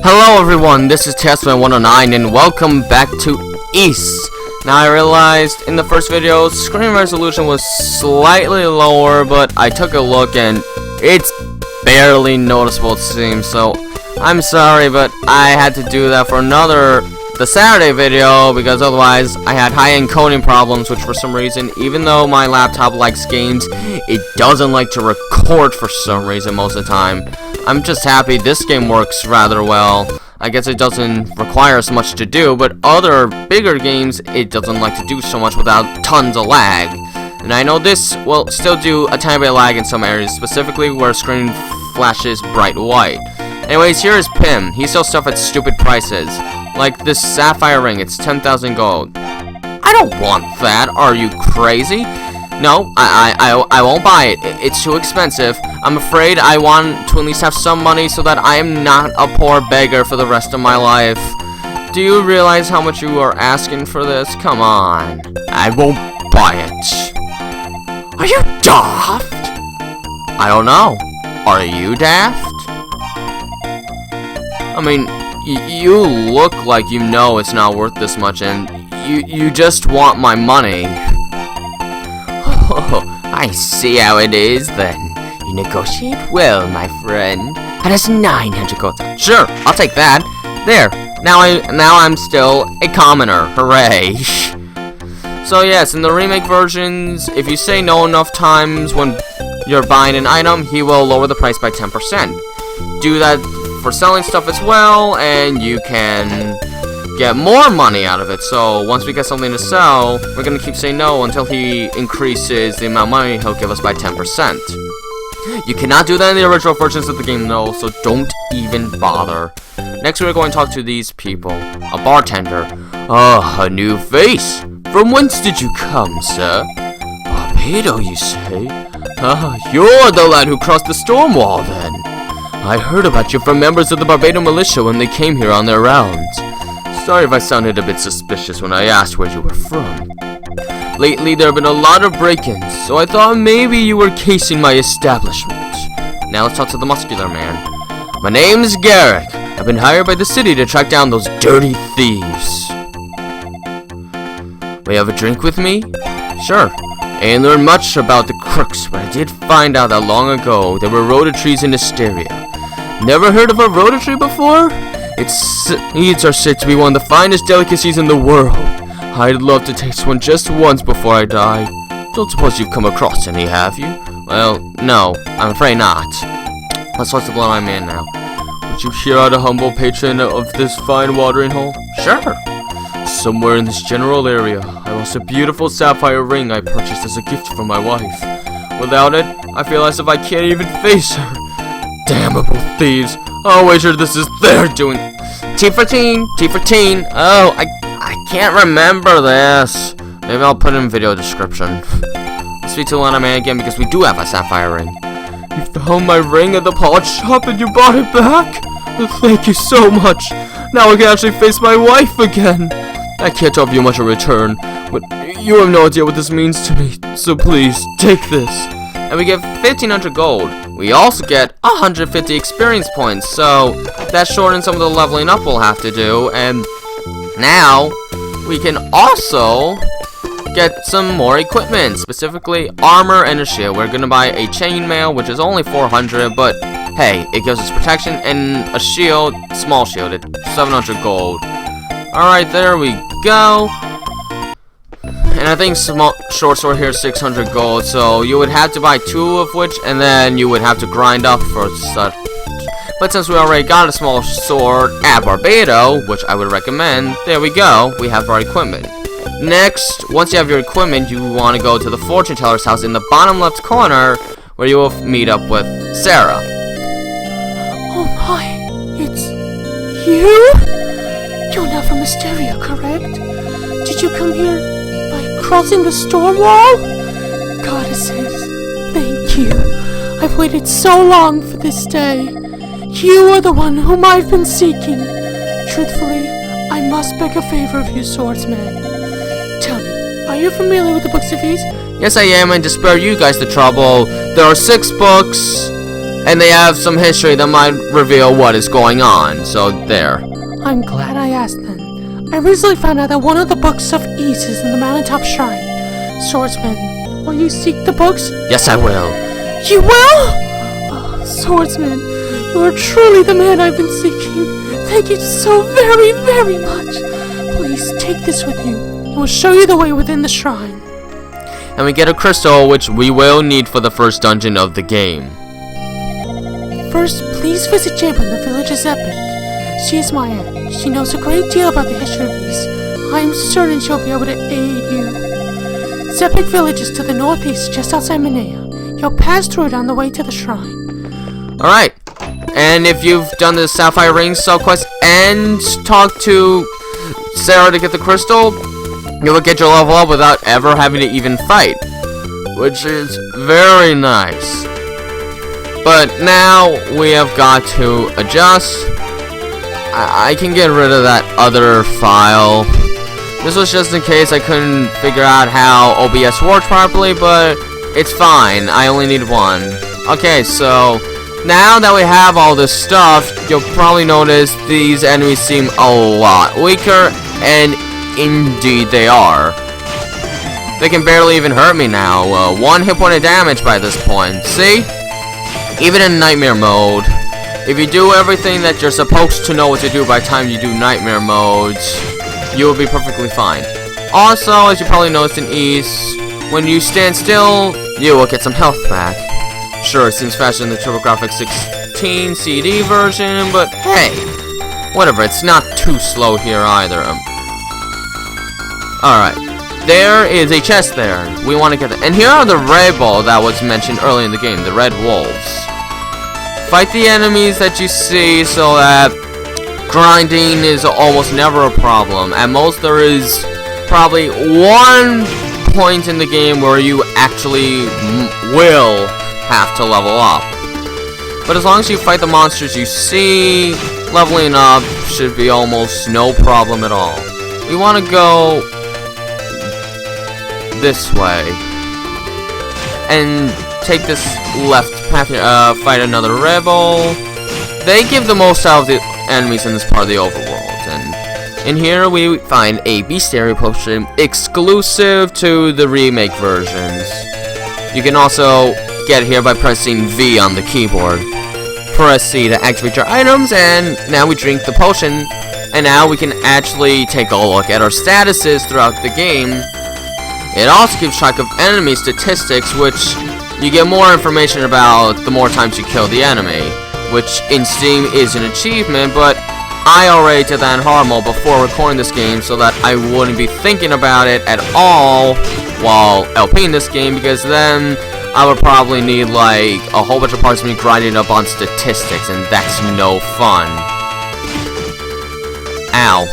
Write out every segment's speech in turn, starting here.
Hello everyone, this is Testman109 and welcome back to East. Now I realized in the first video, screen resolution was slightly lower, but I took a look and it's barely noticeable it seems, so I'm sorry, but I had to do that for the Saturday video, because otherwise I had high encoding problems, which for some reason, even though my laptop likes games, it doesn't like to record for some reason most of the time. I'm just happy this game works rather well. I guess it doesn't require as much to do, but other bigger games, it doesn't like to do so much without tons of lag. And I know this will still do a tiny bit of lag in some areas, specifically where screen flashes bright white. Anyways, here is Pim. He sells stuff at stupid prices. Like this sapphire ring, it's 10,000 gold. I don't want that, are you crazy? No, I won't buy it. It's too expensive. I'm afraid I want to at least have some money so that I am not a poor beggar for the rest of my life. Do you realize how much you are asking for this? Come on. I won't buy it. Are you daft? I don't know. Are you daft? I mean, you look like you know it's not worth this much and you just want my money. Oh, I see how it is then. You negotiate well, my friend. That is 900 gold. Sure, I'll take that. There. Now I'm still a commoner. Hooray. So yes, in the remake versions, if you say no enough times when you're buying an item, he will lower the price by 10%. Do that for selling stuff as well, and you can get more money out of it. So once we get something to sell, we're gonna keep saying no until he increases the amount of money he'll give us by 10%. You cannot do that in the original versions of the game though, so don't even bother. Next we're going to talk to these people. A bartender. Ah, a new face. From whence did you come, sir? Barbados, you say? Ah, you're the lad who crossed the storm wall then. I heard about you from members of the Barbados militia when they came here on their rounds. Sorry if I sounded a bit suspicious when I asked where you were from. Lately, there have been a lot of break-ins, so I thought maybe you were casing my establishment. Now let's talk to the muscular man. My name's Garrick. I've been hired by the city to track down those dirty thieves. May I have a drink with me? Sure. I ain't learned much about the crooks, but I did find out that long ago there were rhoda-trees in Esteria. Never heard of a rhoda-tree before? Its seeds are said to be one of the finest delicacies in the world. I'd love to taste one just once before I die. Don't suppose you've come across any, have you? Well, no, I'm afraid not. Let's talk to the blind man now. Would you hear out a humble patron of this fine watering hole? Sure. Somewhere in this general area, I lost a beautiful sapphire ring I purchased as a gift from my wife. Without it, I feel as if I can't even face her. Damnable thieves. I'll wager this is their doing. T for teen, T for teen. Oh, I can't remember this. Maybe I'll put it in video description. Let's speak to Lana Man again because we do have a sapphire ring. You found my ring at the pawn shop and you bought it back? Thank you so much. Now I can actually face my wife again. I can't offer you much in return, but you have no idea what this means to me. So please, take this. And we get 1,500 gold. We also get 150 experience points, so that shortens some of the leveling up we'll have to do. And now we can also get some more equipment, specifically armor and a shield. We're gonna buy a chainmail, which is only 400, but hey, it gives us protection, and a shield, small shield, at 700 gold. Alright, there we go. And I think small short sword here is 600 gold, so you would have to buy 2 of which, and then you would have to grind up for such. But since we already got a small sword at Barbados, which I would recommend, there we go, we have our equipment. Next, once you have your equipment, you want to go to the fortune teller's house in the bottom left corner, where you will meet up with Sara. Oh my, it's you? You're not from Esteria, correct? Did you come here by crossing the storm wall? Goddesses, thank you. I've waited so long for this day. You are the one whom I've been seeking. Truthfully, I must beg a favor of you, swordsman. Tell me, are you familiar with the books of East? Yes, I am, and to spare you guys the trouble, there are 6 books And they have some history that might reveal what is going on, so there. I'm glad I asked then. I recently found out that one of the books of Ease is in the mountaintop shrine. Swordsman, will you seek the books? Yes, I will. You will? Oh, Swordsman, you are truly the man I've been seeking. Thank you so very, very much. Please take this with you. It will show you the way within the shrine. And we get a crystal, which we will need for the first dungeon of the game. First, please visit Jib in the village of Zepik. She is my aunt. She knows a great deal about the history of these. I am certain she'll be able to aid you. Zepik village is to the northeast, just outside Minea. You'll pass through it on the way to the shrine. Alright. And if you've done the Sapphire Ring sub quest and talked to Sara to get the crystal, you will get your level up without ever having to even fight. Which is very nice. But now we have got to adjust. I can get rid of that other file. This was just in case I couldn't figure out how OBS works properly, but it's fine. I only need one. Okay, so now that we have all this stuff, you'll probably notice these enemies seem a lot weaker, and indeed they are. They can barely even hurt me now. 1 hit point of damage by this point. See? Even in nightmare mode, if you do everything that you're supposed to know what to do by the time you do nightmare modes, you will be perfectly fine. Also, as you probably noticed in Ease, when you stand still, you will get some health back. Sure, it seems faster than the TurboGrafx 16 CD version, but hey, whatever, it's not too slow here either. Alright, there is a chest there. We want to get that. And here are the rebel that was mentioned early in the game, the red wolves. Fight the enemies that you see so that grinding is almost never a problem. At most, there is probably 1 point in the game where you actually will have to level up. But as long as you fight the monsters you see, leveling up should be almost no problem at all. We want to go this way and take this left path here, fight another rebel. They give the most out of the enemies in this part of the overworld, and in here we find a Esteria potion exclusive to the remake versions. You can also get here by pressing V on the keyboard. Press C to activate your items, and now we drink the potion, and now we can actually take a look at our statuses throughout the game. It also keeps track of enemy statistics, which you get more information about the more times you kill the enemy, which in Steam is an achievement, but I already did that in hard mode before recording this game so that I wouldn't be thinking about it at all while LPing this game, because then I would probably need like a whole bunch of parts of me grinding up on statistics, and that's no fun. Ow.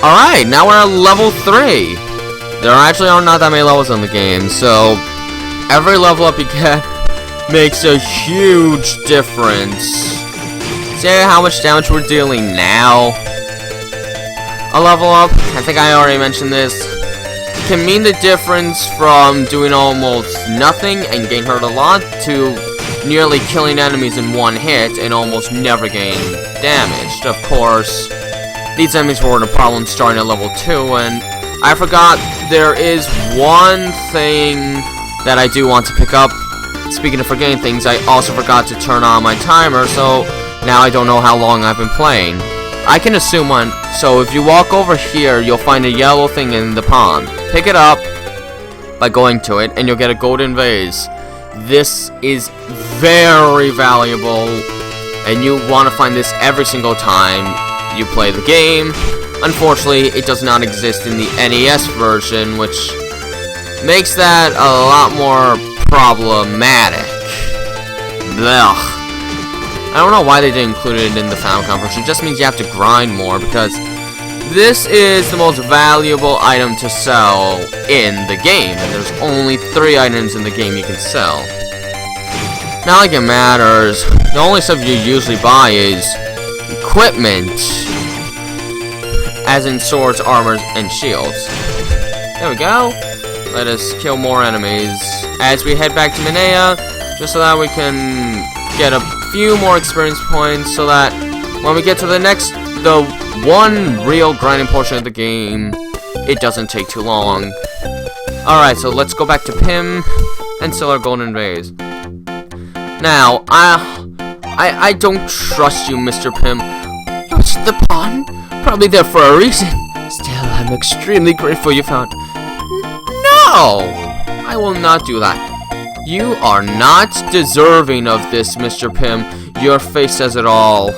Alright, now we're at level 3. There actually are not that many levels in the game, so every level up you get makes a huge difference. See how much damage we're dealing now? A level up, I think I already mentioned this, can mean the difference from doing almost nothing and getting hurt a lot to nearly killing enemies in 1 hit and almost never getting damaged. Of course, these enemies weren't a problem starting at level 2, and I forgot there is one thing that I do want to pick up. Speaking of forgetting things, I also forgot to turn on my timer, so now I don't know how long I've been playing. I can assume one, so if you walk over here, you'll find a yellow thing in the pond. Pick it up by going to it, and you'll get a golden vase. This is very valuable, and you want to find this every single time you play the game. Unfortunately, it does not exist in the NES version, which makes that a lot more problematic. Blech. I don't know why they didn't include it in the Famicom version. It just means you have to grind more, because this is the most valuable item to sell in the game, and there's only 3 items in the game you can sell. Not like it matters. The only stuff you usually buy is equipment, as in swords, armors, and shields. There we go. let us kill more enemies as we head back to Minea, just so that we can get a few more experience points, so that when we get to the one real grinding portion of the game, it doesn't take too long. Alright, so let's go back to Pim and sell our golden vase. Now, I don't trust you, Mr. Pim. You're just the pawn. Probably there for a reason. Still, I'm extremely grateful you found. No! I will not do that. You are not deserving of this, Mr. Pim. Your face says it all.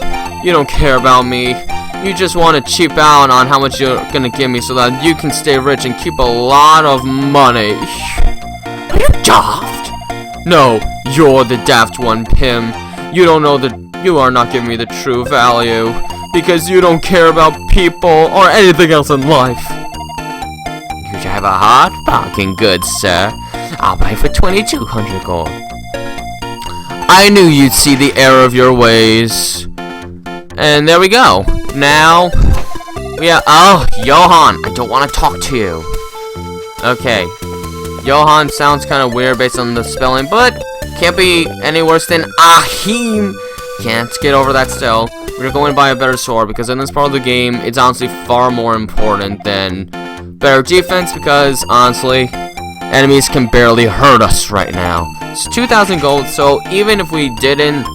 You don't care about me. You just want to cheap out on how much you're gonna give me so that you can stay rich and keep a lot of money. Are you daft? No, you're the daft one, Pim. You don't know you are not giving me the true value because you don't care about people or anything else in life. You have a hard bargain, good sir. I'll buy for 2,200 gold. I knew you'd see the error of your ways. And there we go. Now, oh, Johan, I don't want to talk to you. Okay. Johan sounds kind of weird based on the spelling, but can't be any worse than Ahim. Can't get over that still. We're going to buy a better sword, because in this part of the game, it's honestly far more important than better defense, because, honestly, enemies can barely hurt us right now. It's 2,000 gold, so even if we didn't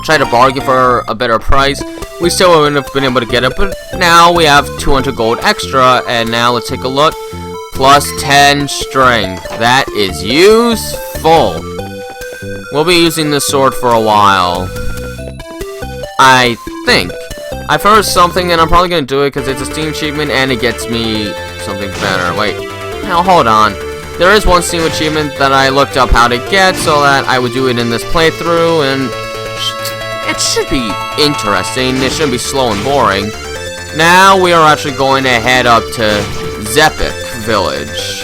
try to bargain for a better price, we still wouldn't have been able to get it, but now we have 200 gold extra, and now let's take a look. Plus 10 strength. That is useful. We'll be using this sword for a while, I think. I've heard something, and I'm probably going to do it because it's a Steam achievement, and it gets me something better. Wait, now hold on. There is one Steam achievement that I looked up how to get, so that I would do it in this playthrough, and it should be interesting. It shouldn't be slow and boring. Now we are actually going to head up to Zepik Village,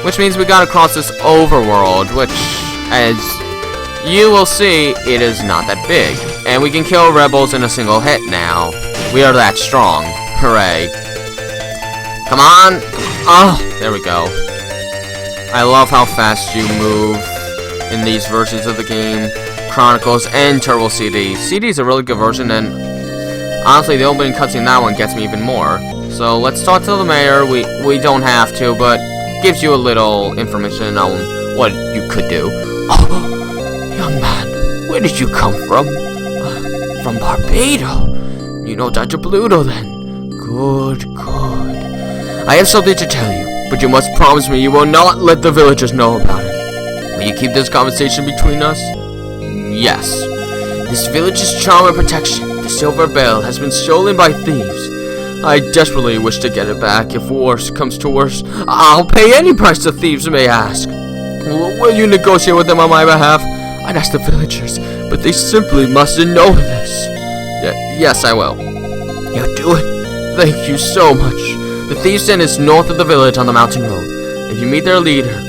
which means we gotta cross this overworld, which, as you will see, it is not that big, and we can kill rebels in a single hit now. We are that strong. Hooray. Come on. Oh, there we go. I love how fast you move in these versions of the game. Chronicles and Turbo CD. CD is a really good version, and honestly, the opening cutscene in that one gets me even more. So let's talk to the mayor. We don't have to, but gives you a little information on what you could do. Oh, young man, where did you come from? From Barbados. You know Dr. Pluto, then. Good, good. I have something to tell you, but you must promise me you will not let the villagers know about it. Will you keep this conversation between us? Yes. This village's charm and protection, the silver bell, has been stolen by thieves. I desperately wish to get it back. If worse comes to worse, I'll pay any price the thieves may ask. Will you negotiate with them on my behalf? I'd ask the villagers, but they simply mustn't know this. Yes, I will. You do it? Thank you so much. The thieves' den is north of the village on the mountain road. If you meet their leader,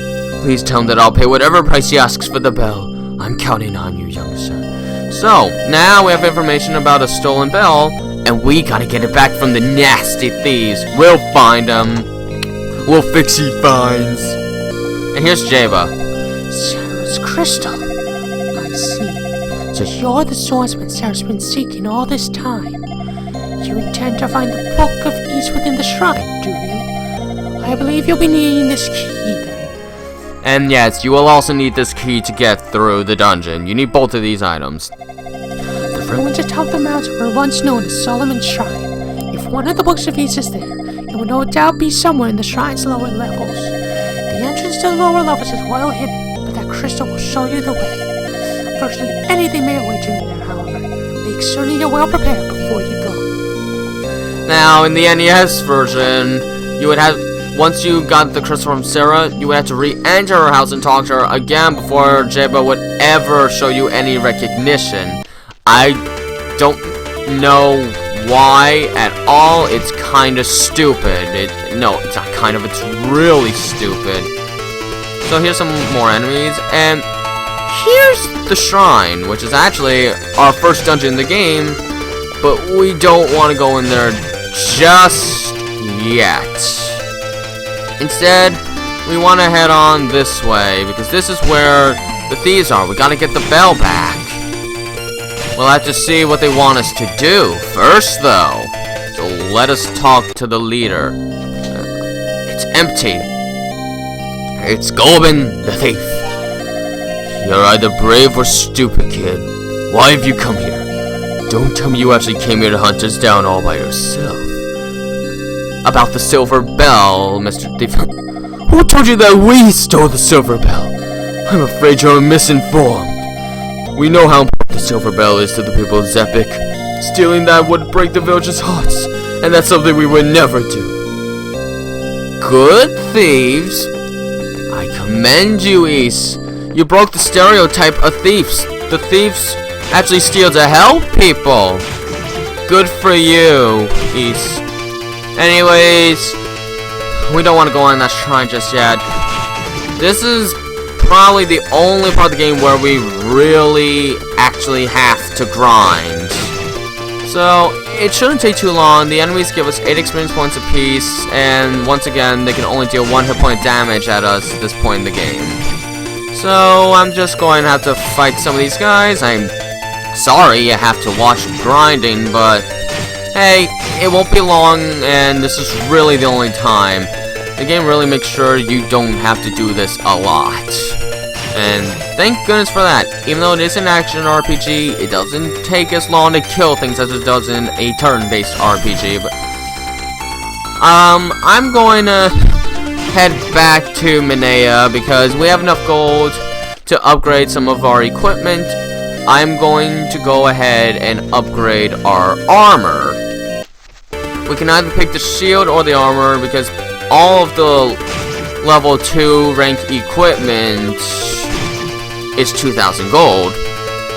please tell him that I'll pay whatever price he asks for the bell. I'm counting on you, young sir. So, now we have information about a stolen bell, and we gotta get it back from the nasty thieves. We'll find them. We'll fix he finds. And here's Java. Sara's crystal. I see. So you're the swordsman Sara's been seeking all this time. You intend to find the Book of East within the shrine, do you? I believe you'll be needing this key then. And yes, you will also need this key to get through the dungeon. You need both of these items. The ruins atop the mountain were once known as Solomon's Shrine. If one of the Books of East is there, it will no doubt be somewhere in the shrine's lower levels. The entrance to the lower levels is well hidden, but that crystal will show you the way. Virtually anything may await you in there, however. Make certain you're well prepared before you go. Now, in the NES version, you would have, once you got the crystal from Sara, you would have to re-enter her house and talk to her again before Jaba would ever show you any recognition. I don't know why at all. It's kind of stupid. No, it's not kind of, it's really stupid. So here's some more enemies, and here's the shrine, which is actually our first dungeon in the game, but we don't want to go in there just yet. Instead, we want to head on this way, because this is where the thieves are. We gotta get the bell back. We'll have to see what they want us to do first, though. So let us talk to the leader. It's empty. It's Golben, the thief. You're either brave or stupid, kid. Why have you come here? Don't tell me you actually came here to hunt us down all by yourself. About the silver bell, Mr. Thief. Who told you that we stole the silver bell? I'm afraid you're misinformed. We know how important the silver bell is to the people of Zepik. Stealing that would break the villagers' hearts, and that's something we would never do. Good thieves. I commend you, Ys. You broke the stereotype of thieves. The thieves actually steal to help people. Good for you, Ys. Anyways, we don't want to go on that shrine just yet. This is probably the only part of the game where we really actually have to grind. So, it shouldn't take too long. The enemies give us 8 experience points apiece, and once again, they can only deal 1 hit point damage at us at this point in the game. So, I'm just going to have to fight some of these guys. I'm sorry you have to watch grinding, but hey, it won't be long, and this is really the only time. The game really makes sure you don't have to do this a lot. And thank goodness for that. Even though it is an action RPG, it doesn't take as long to kill things as it does in a turn-based RPG. But I'm going to head back to Minea because we have enough gold to upgrade some of our equipment. I'm going to go ahead and upgrade our armor. We can either pick the shield or the armor because all of the level 2 rank equipment is 2,000 gold.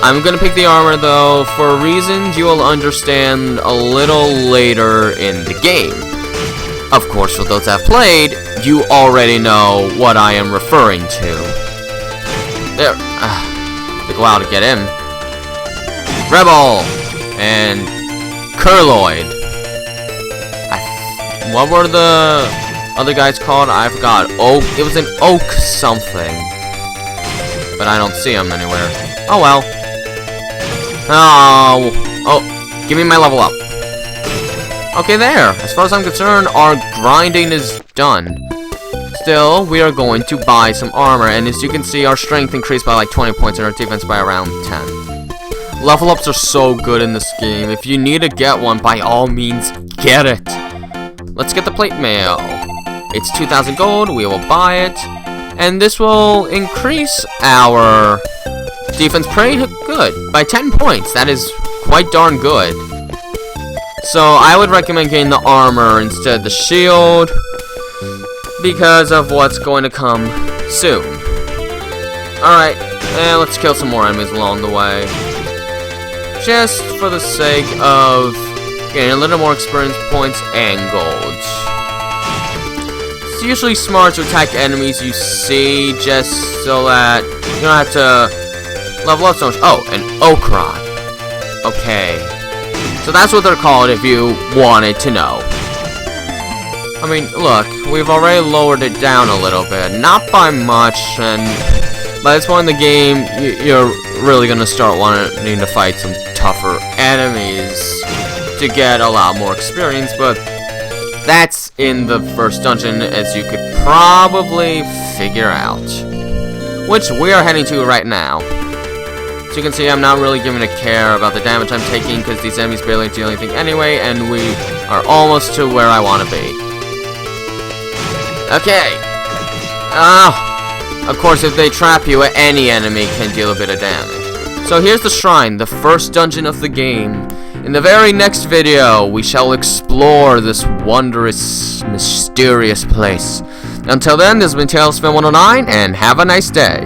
I'm gonna pick the armor though for reasons you will understand a little later in the game. Of course, for those that have played, you already know what I am referring to. There, to go out to get him. Rebel and Curloid. What were the other guys called? I forgot. Oak. It was an oak something. But I don't see him anywhere. Oh well. Oh, give me my level up. Okay, there. As far as I'm concerned, our grinding is done. Still, we are going to buy some armor, and as you can see, our strength increased by like 20 points and our defense by around 10. Level ups are so good in this game. If you need to get one, by all means, get it. Let's get the plate mail. It's 2,000 gold. We will buy it. And this will increase our defense pretty good by 10 points. That is quite darn good. So I would recommend getting the armor instead of the shield because of what's going to come soon. Alright, and let's kill some more enemies along the way. Just for the sake of getting a little more experience points and gold. It's usually smart to attack enemies you see just so that you don't have to level up so much. Oh, an Okron. Okay. So that's what they're called if you wanted to know. I mean, look, we've already lowered it down a little bit. Not by much, and by this point in the game, you're really going to start wanting to fight some tougher enemies to get a lot more experience, but that's in the first dungeon, as you could probably figure out, which we are heading to right now. So you can see I'm not really giving a care about the damage I'm taking because these enemies barely do anything anyway, and we are almost to where I want to be. Okay. Of course, if they trap you, any enemy can deal a bit of damage. So here's the shrine, the first dungeon of the game. In the very next video, we shall explore this wondrous, mysterious place. Until then, this has been TailsFan109, and have a nice day.